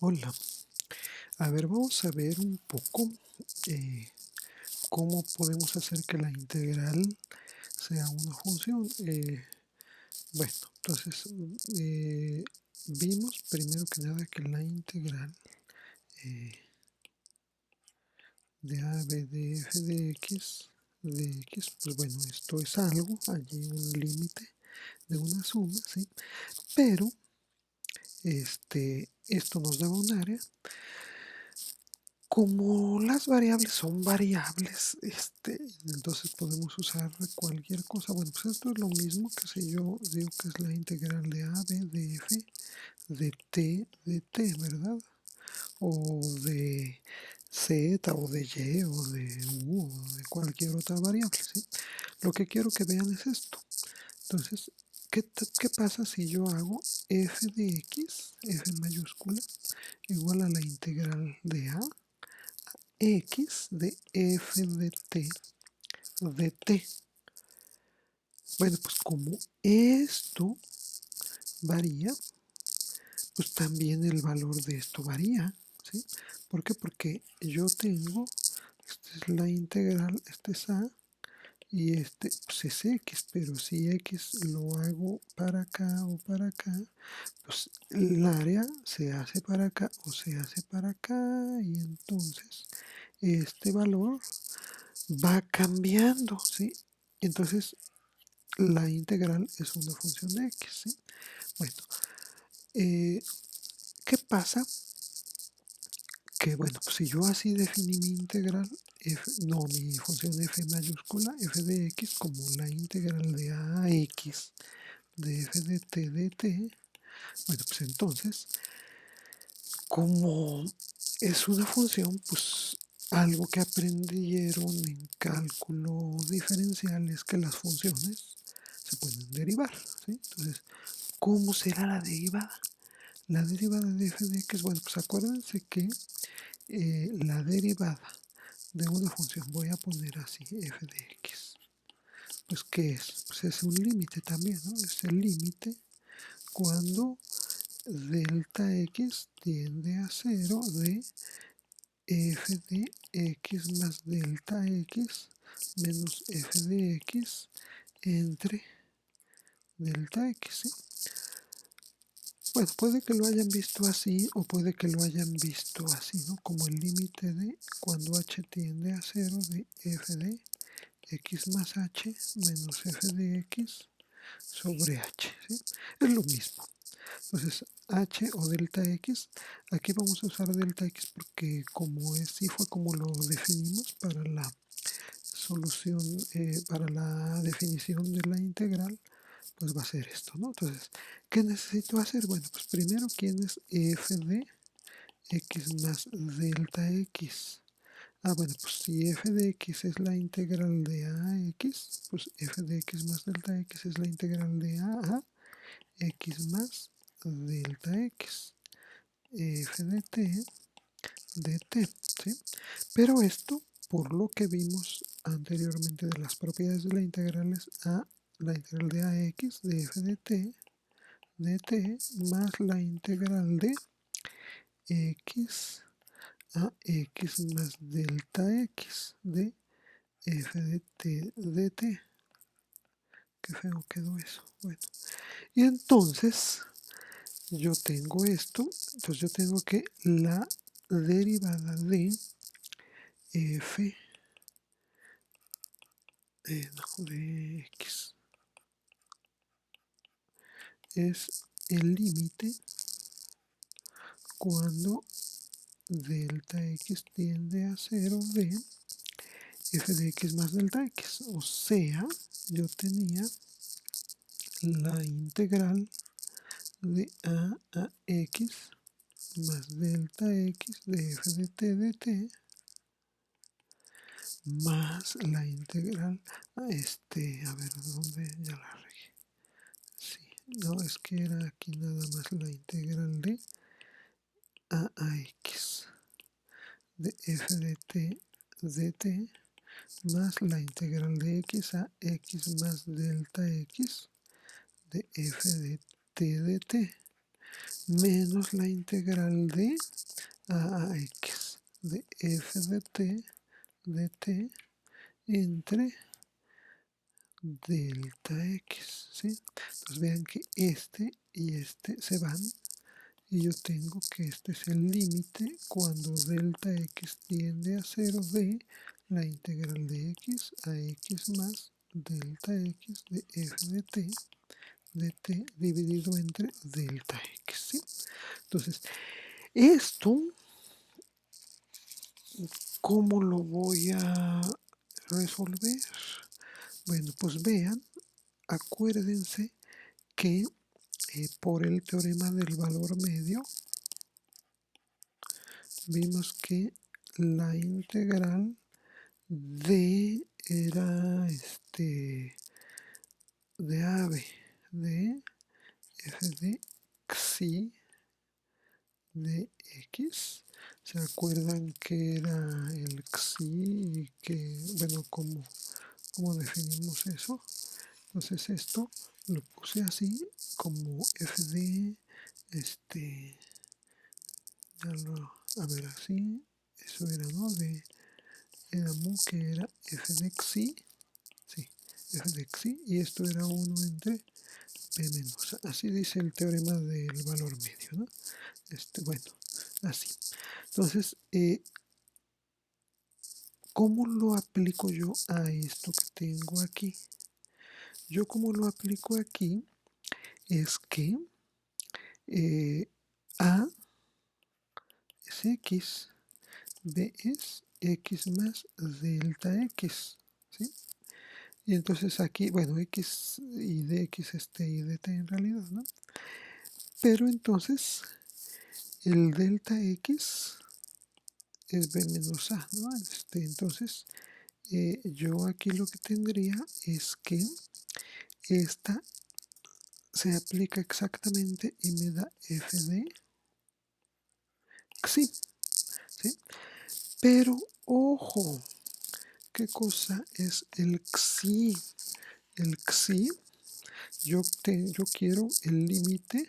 Hola, a ver, vamos a ver un poco eh, cómo podemos hacer que la integral sea una función. Bueno, entonces vimos primero que nada que la integral eh, de a b de f de x, pues bueno, esto es algo, allí un límite de una suma, ¿sí? Pero esto nos da un área. Como las variables son variables, entonces podemos usar cualquier cosa. Bueno, pues esto es lo mismo que si yo digo que es la integral de a, b, de f, de t, ¿verdad? O de z, o de y, o de u, o de cualquier otra variable, ¿sí? Lo que quiero que vean es esto. Entonces, ¿qué pasa si yo hago f de x, f mayúscula, igual a la integral de a x de f de t? Bueno, pues como esto varía, pues también el valor de esto varía, ¿sí? ¿Por qué? Porque yo tengo, esta es la integral, este es a, y este pues es x, pero si x lo hago para acá o para acá, pues el área se hace para acá o se hace para acá, y entonces este valor va cambiando, ¿sí? Entonces la integral es una función de x, ¿sí? Bueno, eh, ¿qué pasa? Que bueno, pues si yo así definí mi integral, mi función f mayúscula, f de x, como la integral de ax de f de t, bueno, pues entonces, como es una función, pues algo que aprendieron en cálculo diferencial es que las funciones se pueden derivar, ¿sí? Entonces, ¿cómo será la derivada? La derivada de f de x, bueno, pues acuérdense que la derivada de una función, voy a poner así, f de x, pues ¿qué es? Pues es un límite también, ¿no? Es el límite cuando delta x tiende a 0 de f de x más delta x menos f de x entre delta x, ¿sí? Bueno, puede que lo hayan visto así o puede que lo hayan visto así, ¿no? Como el límite de cuando h tiende a 0 de f de x más h menos f de x sobre h, ¿sí? Es lo mismo. Entonces, h o delta x, aquí vamos a usar delta x porque como es, sí fue como lo definimos para la solución, para la definición de la integral, pues va a ser esto, ¿no? Entonces, ¿qué necesito hacer? Bueno, pues primero, ¿quién es f de x más delta x? Ah, bueno, pues si f de x es la integral de ax, pues f de x más delta x es la integral de a x más delta x, f de t, ¿sí? Pero esto, por lo que vimos anteriormente de las propiedades de la integral, es a la integral de ax de f de t más la integral de x a x más delta x de f de t. Qué feo quedó eso. Bueno, y entonces yo tengo esto, entonces yo tengo que la derivada de f de x es el límite cuando delta x tiende a 0 de f de x más delta x. O sea, yo tenía la integral de a x más delta x de f de t más la integral a ver, ¿dónde? Ya la regué. Sí, no, es que era aquí nada más la integral de ax de f de t más la integral de x a x más delta x de f de t. menos la integral de a x de f de t entre delta x, ¿sí? Entonces vean que este y este se van y yo tengo que este es el límite cuando delta x tiende a 0 de la integral de x a x más delta x de f de t dividido entre delta x, ¿sí? Entonces, esto, ¿cómo lo voy a resolver? Bueno, pues vean, acuérdense que por el teorema del valor medio vimos que la integral de era de ave de f de xi de x. ¿Se acuerdan que era el xi y que, bueno, cómo definimos eso? Entonces esto lo puse así como f de a ver, así, eso era, ¿no? Era mu que era f de xi, sí, f de xi, y esto era 1 entre p menos a. Así dice el teorema del valor medio, ¿no? Bueno, así. Entonces, ¿cómo lo aplico yo a esto que tengo aquí? Yo como lo aplico aquí es que a es x, b es x más delta x, ¿sí? Y entonces aquí, bueno, x y dx y dt en realidad, ¿no? Pero entonces el delta x es b menos a, ¿no? Entonces yo aquí lo que tendría es que esta se aplica exactamente y me da f de xi, ¿sí? Pero ojo, ¿qué cosa es el xi? El xi, yo quiero el límite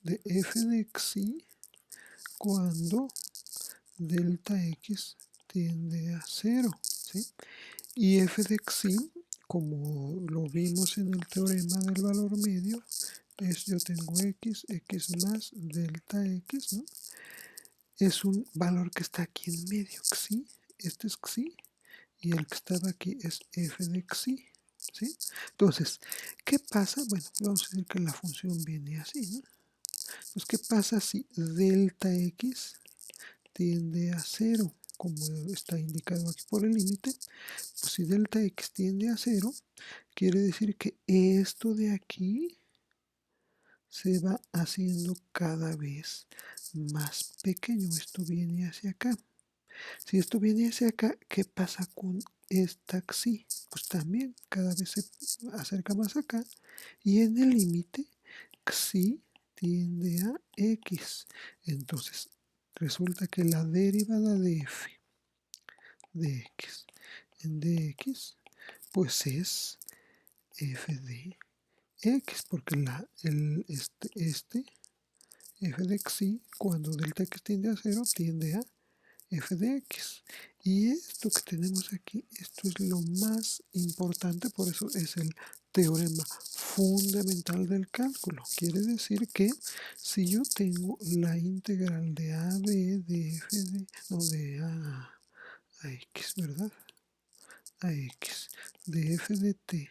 de f de xi cuando delta x tiende a 0, ¿sí? Y f de xi, como lo vimos en el teorema del valor medio, es yo tengo x más delta x, ¿no? Es un valor que está aquí en medio, xi, este es xi, y el que estaba aquí es f de xi, ¿sí? Entonces, ¿qué pasa? Bueno, vamos a decir que la función viene así, ¿no? Entonces, ¿qué pasa si delta x tiende a 0? Como está indicado aquí por el límite, pues si delta x tiende a 0, quiere decir que esto de aquí se va haciendo cada vez más pequeño. Esto viene hacia acá. Si esto viene hacia acá, ¿qué pasa con esta xi? Pues también cada vez se acerca más acá. Y en el límite, xi tiende a x. Entonces, resulta que la derivada de f de x en dx, pues es f de x, porque f de xi, cuando delta x tiende a 0, tiende a f de x. Y esto que tenemos aquí, esto es lo más importante, por eso es el teorema fundamental del cálculo. Quiere decir que si yo tengo la integral de AB de f de, no, de a x, ¿verdad? A x, de f de t,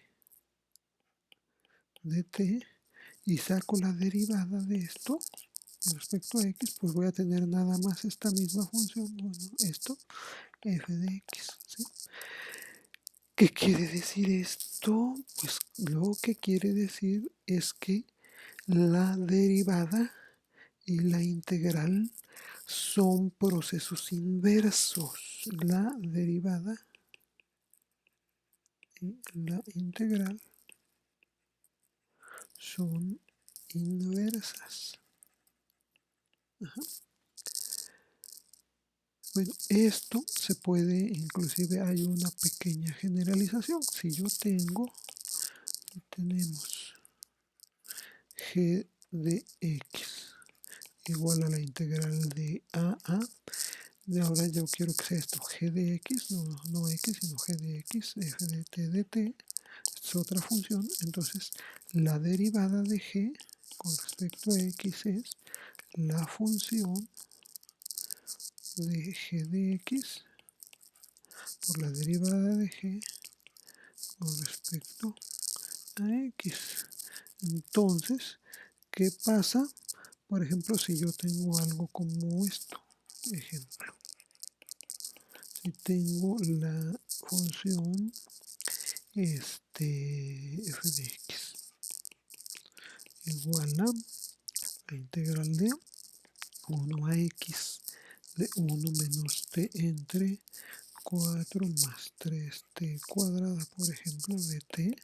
y saco la derivada de esto con respecto a x, pues voy a tener nada más esta misma función, bueno, esto, f de x, ¿sí? ¿Qué quiere decir esto? Pues lo que quiere decir es que la derivada y la integral son procesos inversos. La derivada y la integral son inversas. Ajá. Bueno, esto se puede, inclusive hay una pequeña generalización. Si yo tenemos g de x igual a la integral de a. Y ahora yo quiero que sea esto, g de x, no x, sino g de x, f de t de t, es otra función. Entonces la derivada de g con respecto a x es la función de g de x por la derivada de g con respecto a x. Entonces, ¿qué pasa? Por ejemplo, si yo tengo algo como esto, ejemplo, si tengo la función f de x igual a la integral de 1 a x de 1 menos t entre 4 más 3t cuadrada, por ejemplo, de t,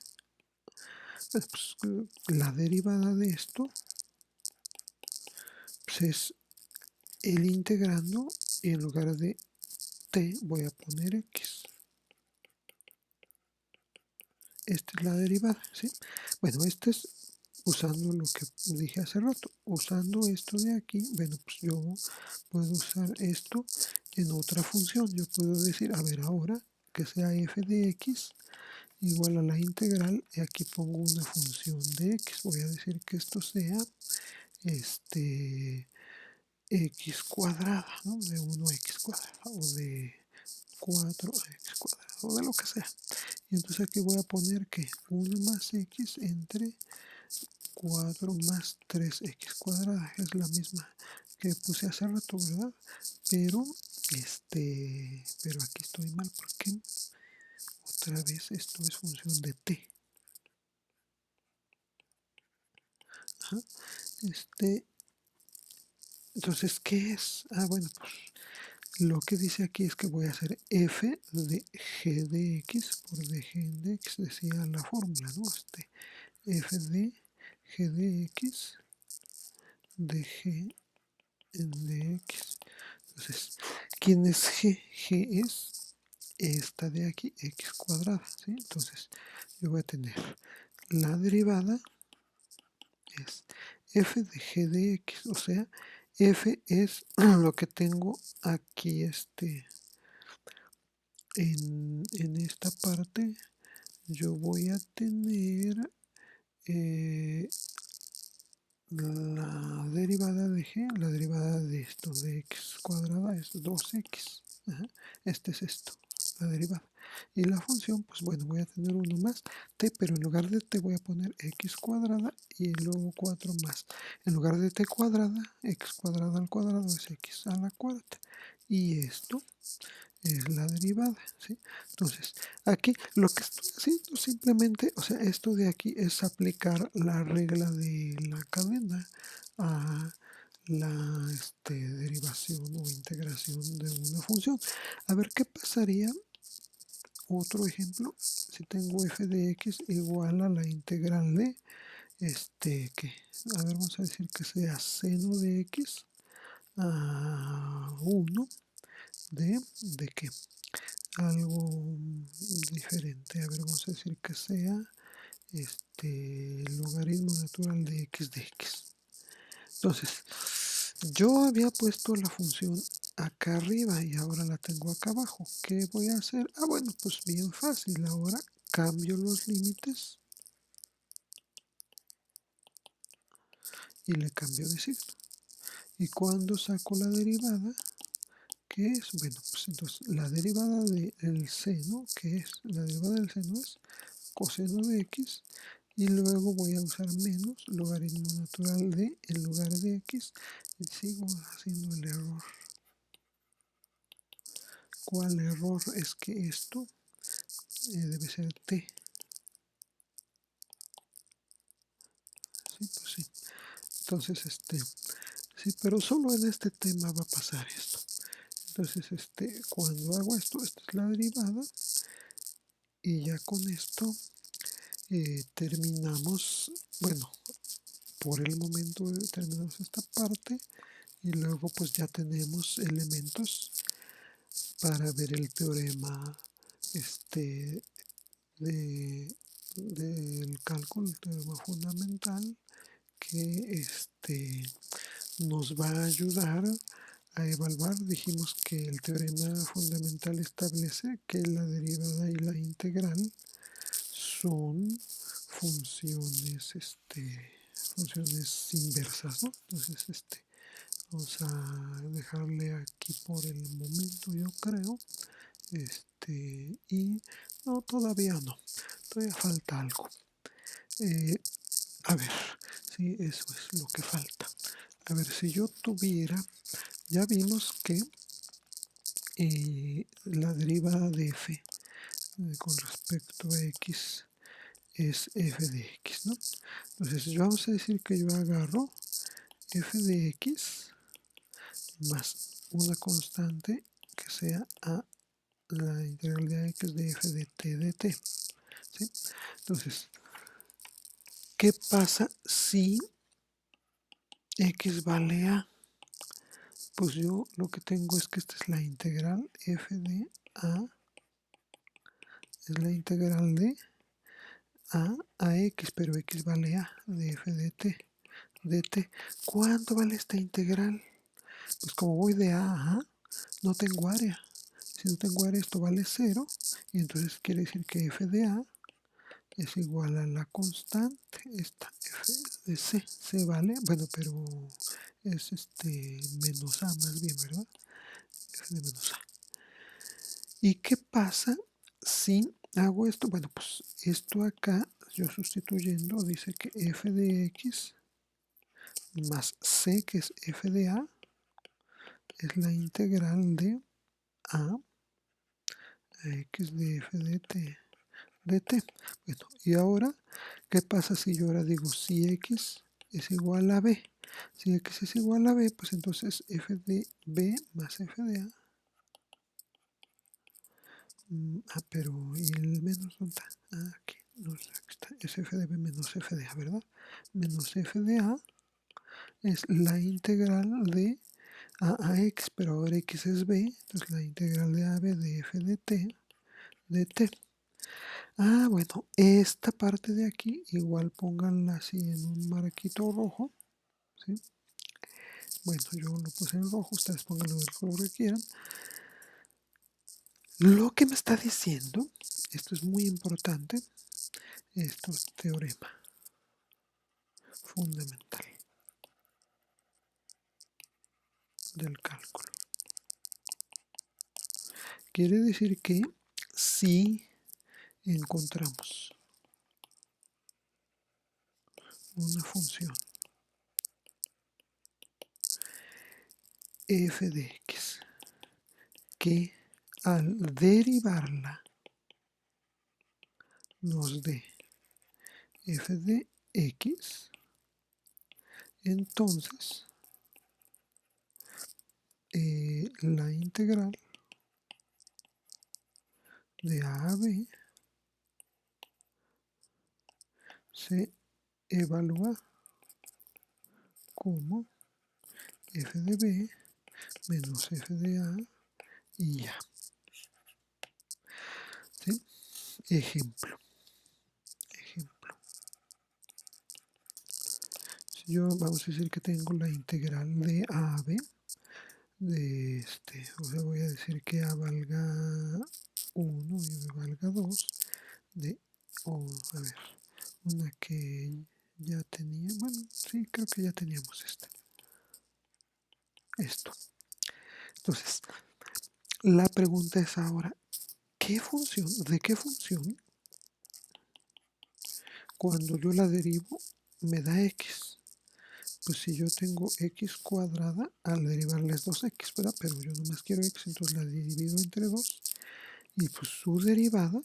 pues, la derivada de esto pues, es el integrando y en lugar de t voy a poner x. Esta es la derivada, ¿sí? Bueno, este es usando lo que dije hace rato. Usando esto de aquí, bueno, pues yo puedo usar esto en otra función. Yo puedo decir, a ver, ahora que sea f de x igual a la integral, y aquí pongo una función de x. Voy a decir que esto sea x cuadrada, ¿no? De 1 a x cuadrada, o de 4 a x cuadrada, o de lo que sea. Y entonces aquí voy a poner que 1 más x entre 4 más 3x cuadrada, es la misma que puse hace rato, ¿verdad? Pero, pero aquí estoy mal porque otra vez esto es función de t. Ajá. Entonces, ¿qué es? Ah, bueno, pues lo que dice aquí es que voy a hacer f de g de x por dg de x, decía la fórmula, ¿no? F de g de x de g de x. Entonces, ¿quién es g? G es esta de aquí, x cuadrada, ¿sí? Entonces, yo voy a tener la derivada es f de g de x, o sea, f es lo que tengo aquí en esta parte. Yo voy a tener la derivada de g, la derivada de esto de x cuadrada es 2x. Ajá. Este es esto, la derivada. Y la función, pues bueno, voy a tener uno más t, pero en lugar de t voy a poner x cuadrada y luego 4 más. En lugar de t cuadrada, x cuadrada al cuadrado es x a la cuarta. Y esto es la derivada, ¿sí? Entonces, aquí lo que estoy haciendo simplemente, o sea, esto de aquí es aplicar la regla de la cadena a la derivación o integración de una función. A ver, ¿qué pasaría? Otro ejemplo, si tengo f de x igual a la integral de, ¿qué? A ver, vamos a decir que sea seno de x a 1 ¿de qué? Algo diferente. A ver, vamos a decir que sea logaritmo natural de x de x. Entonces, yo había puesto la función acá arriba y ahora la tengo acá abajo. ¿Qué voy a hacer? Ah, bueno, pues bien fácil. Ahora cambio los límites y le cambio de signo. Y cuando saco la derivada, ¿qué es? Bueno, pues entonces la derivada del seno, ¿qué es? La derivada del seno es coseno de x y luego voy a usar menos logaritmo natural de en lugar de x y sigo haciendo el error. ¿Cuál error? Es que esto debe ser t. Sí, pues sí. Entonces, sí, pero solo en este tema va a pasar esto. Entonces, cuando hago esto, esta es la derivada y ya con esto terminamos, bueno, por el momento terminamos esta parte y luego pues ya tenemos elementos para ver el teorema del cálculo, el teorema fundamental, que nos va a ayudar a evaluar. Dijimos que el teorema fundamental establece que la derivada y la integral son funciones, funciones inversas, ¿no? Entonces, vamos a dejarle aquí por el momento, yo creo. Y no, todavía no, todavía falta algo. A ver, sí, eso es lo que falta. A ver, si yo tuviera, ya vimos que la derivada de f con respecto a x es f de x, ¿no? Entonces vamos a decir que yo agarro f de x más una constante que sea a la integral de x de f de t de t, ¿sí? Entonces, ¿qué pasa si x vale a? Pues yo lo que tengo es que esta es la integral f de a, es la integral de a x, pero x vale a de f de t. ¿Cuánto vale esta integral? Pues como voy de a, no tengo área. Si no tengo área, esto vale 0, y entonces quiere decir que f de a es igual a la constante, esta f de c vale, bueno, pero es menos a más bien, ¿verdad? F de menos a. ¿Y qué pasa si hago esto? Bueno, pues esto acá, yo sustituyendo, dice que f de x más c, que es f de a, es la integral de a x de f de t. Bueno, y ahora, ¿qué pasa si yo ahora digo si x es igual a b? Si x es igual a b, pues entonces f de b más f de a. Pero ¿y el menos dónde está? Aquí, no sé, aquí está, es f de b menos f de a, ¿verdad? Menos f de a es la integral de a x, pero ahora x es b, entonces la integral de a b de f de t. Bueno, esta parte de aquí igual pónganla así en un marquito rojo, ¿sí? Bueno, yo lo puse en rojo, ustedes pónganlo del color que quieran. Lo que me está diciendo, esto es muy importante, esto es teorema fundamental del cálculo. Quiere decir que si encontramos una función f de x que al derivarla nos dé f de x, entonces la integral de a b se evalúa como f de b menos f de a y ya. ¿Sí? Ejemplo. Si yo vamos a decir que tengo la integral de a a b, de o sea, voy a decir que a valga 1 y b valga 2, de, a ver, una que ya tenía, bueno, sí, creo que ya teníamos esto. Entonces, la pregunta es ahora, ¿de qué función cuando yo la derivo me da x? Pues si yo tengo x cuadrada, al derivarles 2x, ¿verdad? Pero yo nomás quiero x, entonces la divido entre 2, y pues su derivada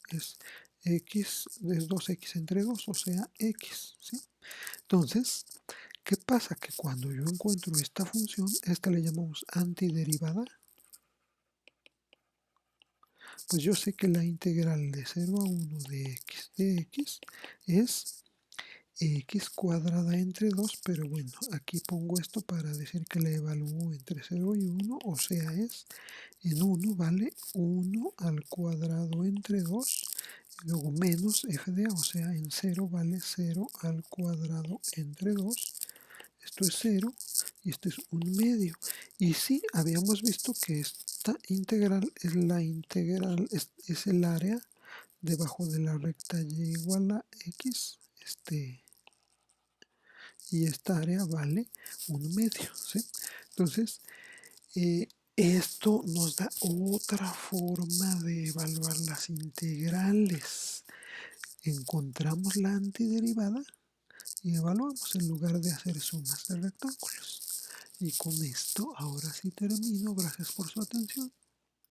es x, es 2x entre 2, o sea, x, ¿sí? Entonces, ¿qué pasa? Que cuando yo encuentro esta función, esta le llamamos antiderivada, pues yo sé que la integral de 0 a 1 de x es x cuadrada entre 2, pero bueno, aquí pongo esto para decir que la evalúo entre 0 y 1, o sea, es en 1, ¿vale? 1 al cuadrado entre 2 luego menos f de a, o sea, en 0 vale 0 al cuadrado entre 2. Esto es 0 y esto es un medio. Y sí, habíamos visto que esta integral es la integral, es el área debajo de la recta y igual a x, y esta área vale un medio, ¿sí? Entonces, esto nos da otra forma de evaluar las integrales. Encontramos la antiderivada y evaluamos en lugar de hacer sumas de rectángulos. Y con esto ahora sí termino. Gracias por su atención.